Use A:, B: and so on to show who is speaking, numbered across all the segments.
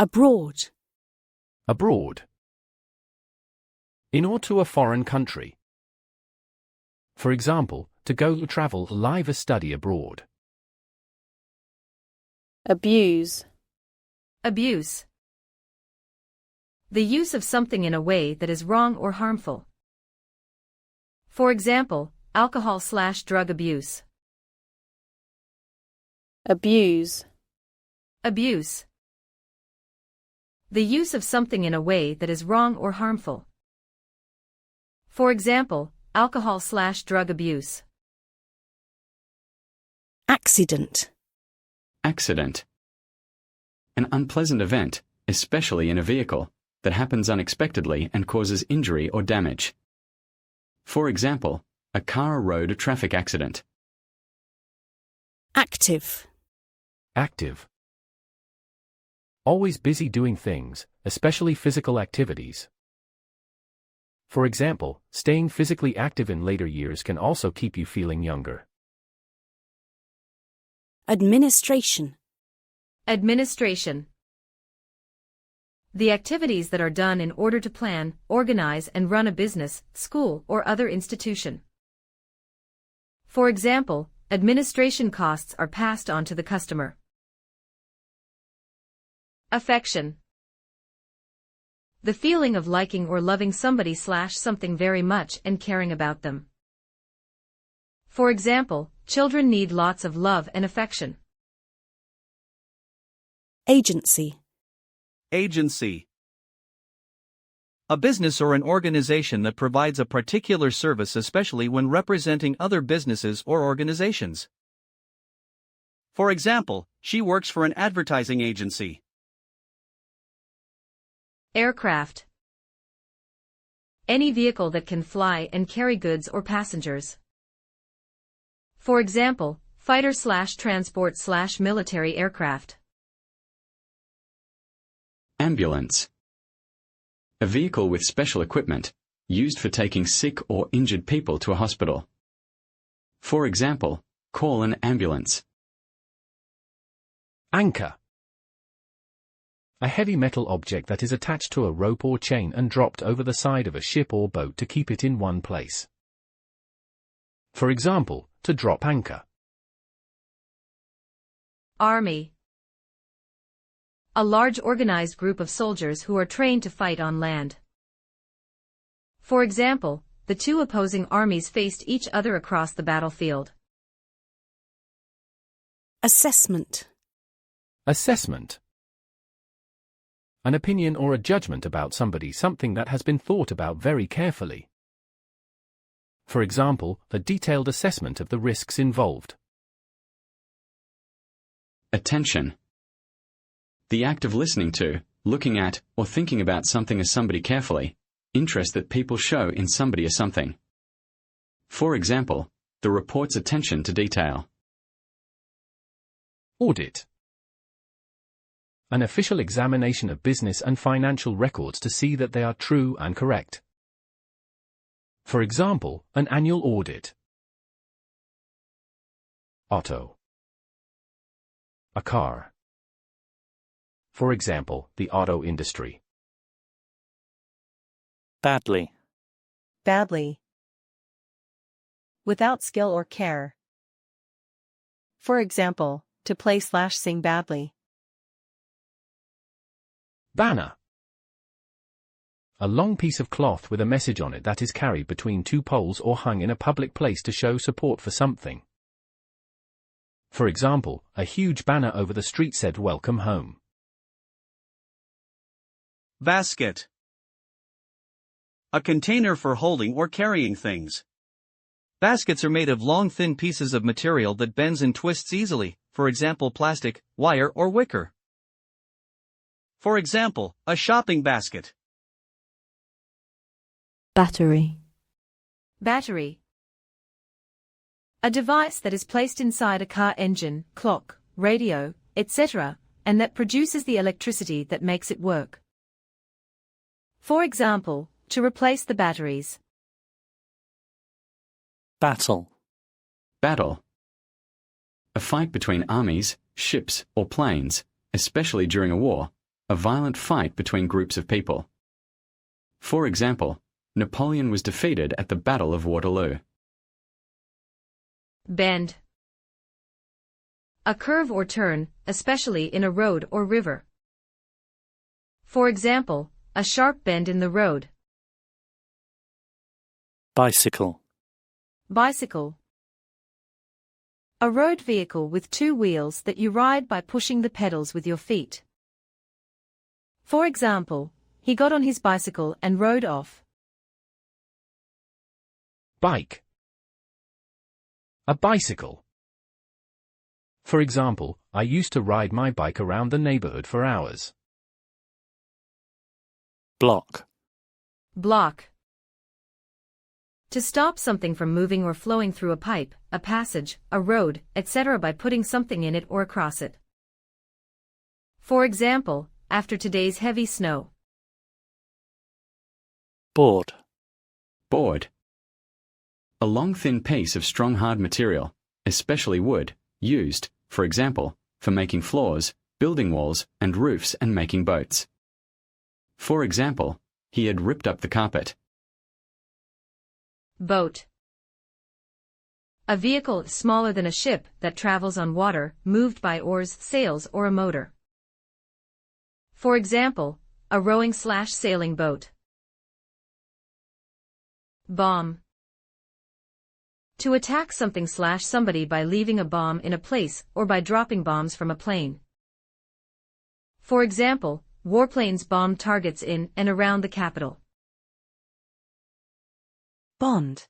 A: Abroad.
B: Abroad. In or to a foreign country. For example, to go travel live a study abroad.
A: Abuse.
C: Abuse. The use of something in a way that is wrong or harmful. For example, alcohol/drug abuse.
A: Abuse.
C: Abuse. The use of something in a way that is wrong or harmful. For example, alcohol/drug abuse.
A: Accident.
D: Accident. An unpleasant event, especially in a vehicle, that happens unexpectedly and causes injury or damage. For example, a car or road traffic accident.
A: Active.
B: Active. Always busy doing things, especially physical activities. For example, staying physically active in later years can also keep you feeling younger.
A: Administration.
C: Administration. The activities that are done in order to plan, organize and run a business, school or other institution. For example, administration costs are passed on to the customer. Affection. The feeling of liking or loving somebody/something very much and caring about them. For example, children need lots of love and affection.
A: Agency.
E: Agency. A business or an organization that provides a particular service, especially when representing other businesses or organizations. For example, she works for an advertising agency.
C: Aircraft. Any vehicle that can fly and carry goods or passengers. For example, fighter/transport/military aircraft.
D: Ambulance. A vehicle with special equipment, used for taking sick or injured people to a hospital. For example, call an ambulance.
B: Anchor. A heavy metal object that is attached to a rope or chain and dropped over the side of a ship or boat to keep it in one place. For example, to drop anchor.
C: Army. A large organized group of soldiers who are trained to fight on land. For example, the two opposing armies faced each other across the battlefield.
A: Assessment.
B: Assessment. An opinion or a judgment about somebody, something that has been thought about very carefully. For example, a detailed assessment of the risks involved.
D: Attention. The act of listening to, looking at, or thinking about something or somebody carefully. Interest that people show in somebody or something. For example, the report's attention to detail.
B: Audit. An official examination of business and financial records to see that they are true and correct. For example, an annual audit. Auto. A car. For example, the auto industry.
E: Badly.
F: Badly. Without skill or care. For example, to play/sing badly.
B: Banner. A long piece of cloth with a message on it that is carried between two poles or hung in a public place to show support for something. For example, a huge banner over the street said "Welcome home."
E: Basket. A container for holding or carrying things. Baskets are made of long, thin pieces of material that bends and twists easily, for example plastic, wire or wicker. For example, a shopping basket.
F: Battery.
C: Battery. A device that is placed inside a car engine, clock, radio, etc., and that produces the electricity that makes it work. For example, to replace the batteries.
E: Battle.
D: Battle. A fight between armies, ships, or planes, especially during a war, a violent fight between groups of people. For example, Napoleon was defeated at the Battle of Waterloo.
C: Bend. A curve or turn, especially in a road or river. For example, a sharp bend in the road.
G: Bicycle.
C: Bicycle. A road vehicle with two wheels that you ride by pushing the pedals with your feet. For example, he got on his bicycle and rode off.
B: Bike. A bicycle. For example, I used to ride my bike around the neighborhood for hours.
G: Block.
C: Block. To stop something from moving or flowing through a pipe, a passage, a road, etc. by putting something in it or across it. For example, after today's heavy snow.
G: Board.
D: Board. A long thin piece of strong hard material, especially wood, used, for example, for making floors, building walls and roofs and making boats. For example, he had ripped up the carpet.
C: Boat. A vehicle smaller than a ship that travels on water, moved by oars, sails or a motor. For example, a rowing/sailing boat. Bomb. To attack something/somebody by leaving a bomb in a place or by dropping bombs from a plane. For example, warplanes bombed targets in and around the capital.
A: Bond.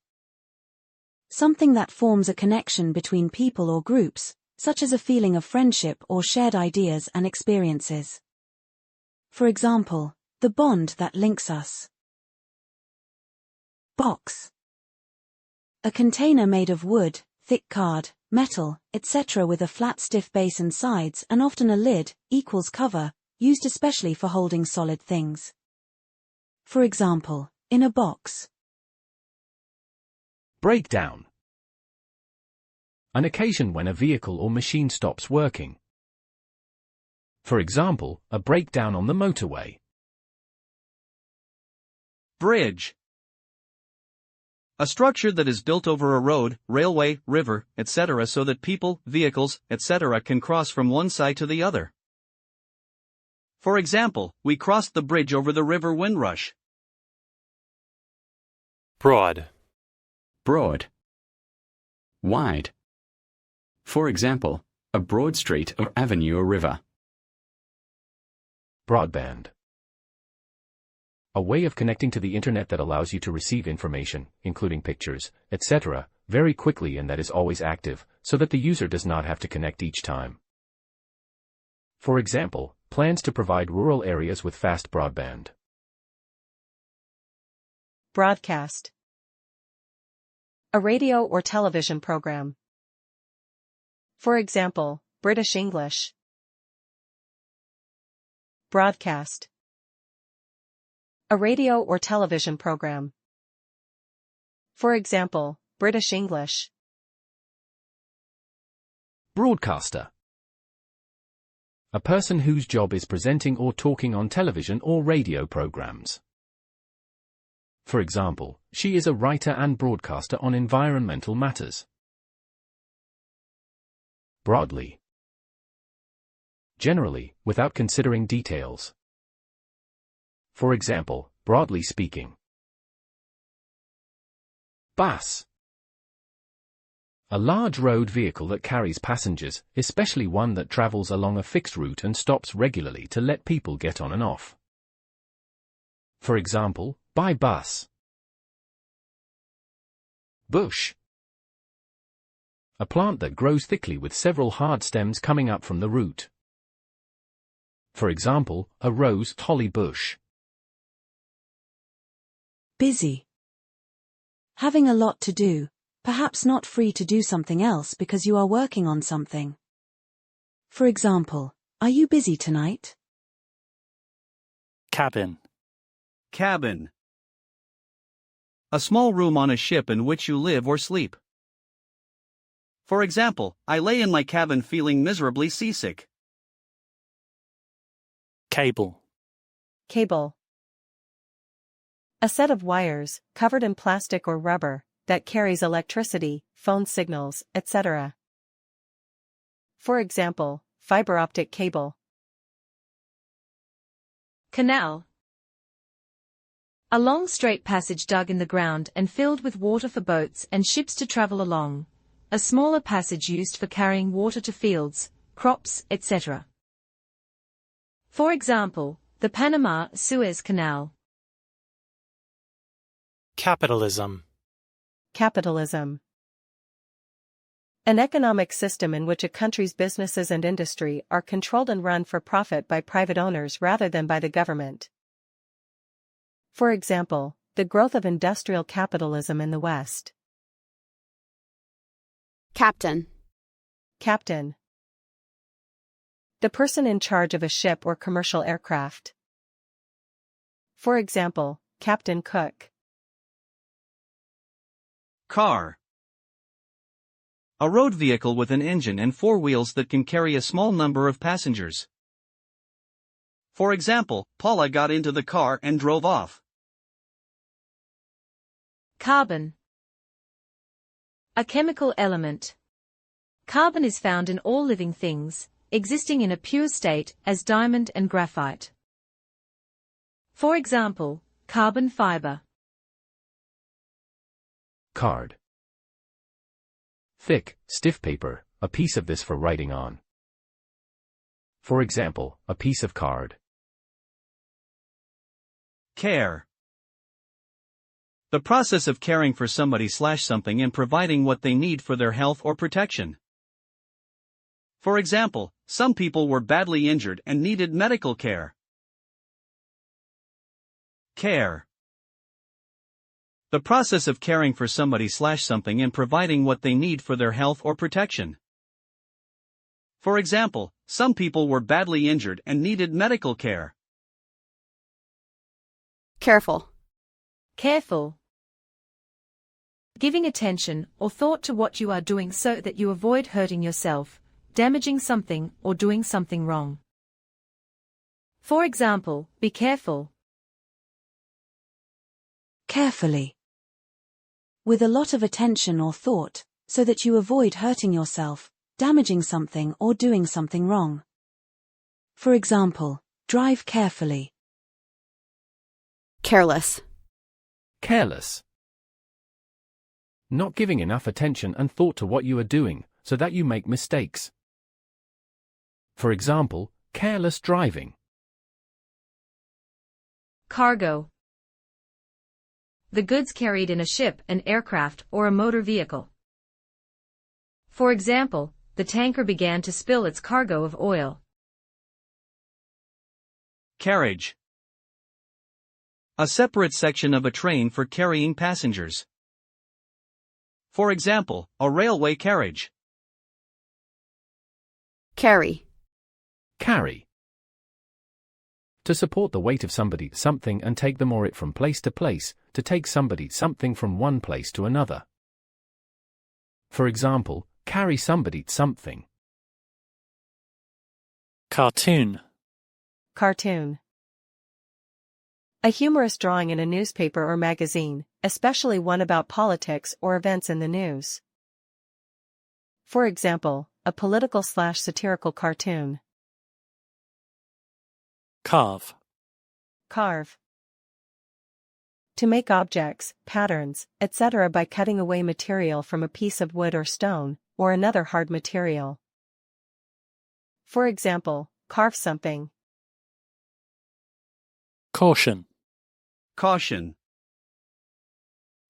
A: Something that forms a connection between people or groups, such as a feeling of friendship or shared ideas and experiences. For example, the bond that links us. Box. A container made of wood, thick card, metal, etc. with a flat stiff base and sides and often a lid, equals cover, used especially for holding solid things. For example, in a box.
B: Breakdown. An occasion when a vehicle or machine stops working. For example, a breakdown on the motorway.
E: Bridge. A structure that is built over a road, railway, river, etc. so that people, vehicles, etc. can cross from one side to the other. For example, we crossed the bridge over the river Windrush.
G: Broad.
D: Broad. Wide. For example, a broad street or avenue or river.
B: Broadband. A way of connecting to the internet that allows you to receive information, including pictures, etc., very quickly and that is always active, so that the user does not have to connect each time. For example, plans to provide rural areas with fast broadband.
F: Broadcast. A radio or television program. For example, British English. Broadcast. A radio or television program. For example, British English.
B: Broadcaster. A person whose job is presenting or talking on television or radio programs. For example, she is a writer and broadcaster on environmental matters. Broadly. Generally, without considering details. For example, broadly speaking. Bus. A large road vehicle that carries passengers, especially one that travels along a fixed route and stops regularly to let people get on and off. For example, by bus. Bush. A plant that grows thickly with several hard stems coming up from the root. For example, a rose holly bush.
A: Busy. Having a lot to do, perhaps not free to do something else because you are working on something. For example, are you busy tonight?
G: Cabin.
E: Cabin. A small room on a ship in which you live or sleep. For example, I lay in my cabin feeling miserably seasick.
G: Cable.
F: Cable. A set of wires, covered in plastic or rubber, that carries electricity, phone signals, etc. For example, fiber optic cable.
C: Canal. A long straight passage dug in the ground and filled with water for boats and ships to travel along. A smaller passage used for carrying water to fields, crops, etc. For example, the Panama-Suez Canal.
G: Capitalism.
F: Capitalism. An economic system in which a country's businesses and industry are controlled and run for profit by private owners rather than by the government. For example, the growth of industrial capitalism in the West.
H: Captain.
F: Captain. The person in charge of a ship or commercial aircraft. For example, Captain Cook.
E: Car. A road vehicle with an engine and four wheels that can carry a small number of passengers. For example, Paula got into the car and drove off.
C: Carbon. A chemical element. Carbon is found in all living things, existing in a pure state as diamond and graphite. For example, carbon fiber.
B: Card. Thick, stiff paper, a piece of this for writing on. For example, a piece of card.
E: Care. The process of caring for somebody/something and providing what they need for their health or protection. For example, some people were badly injured and needed medical care. Care. The process of caring for somebody/something and providing what they need for their health or protection. For example, some people were badly injured and needed medical care.
H: Careful.
C: Careful. Giving attention or thought to what you are doing so that you avoid hurting yourself, damaging something, or doing something wrong. For example, be careful.
A: Carefully. With a lot of attention or thought, so that you avoid hurting yourself, damaging something, or doing something wrong. For example, drive carefully.
H: Careless.
B: Careless. Not giving enough attention and thought to what you are doing, so that you make mistakes. For example, careless driving.
C: Cargo. The goods carried in a ship, an aircraft, or a motor vehicle. For example, the tanker began to spill its cargo of oil.
E: Carriage. A separate section of a train for carrying passengers. For example, a railway carriage.
H: Carry.
B: Carry. To support the weight of somebody, something and take them or it from place to place, to take somebody, something from one place to another. For example, carry somebody, something.
G: Cartoon.
F: Cartoon. A humorous drawing in a newspaper or magazine, especially one about politics or events in the news. For example, a political/satirical cartoon.
G: Carve.
F: Carve. To make objects, patterns, etc. by cutting away material from a piece of wood or stone, or another hard material. For example, carve something.
G: Caution.
E: Caution.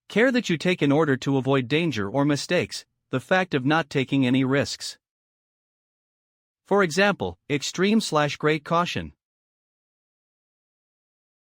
E: Care that you take in order to avoid danger or mistakes, the fact of not taking any risks. For example, extreme/great caution.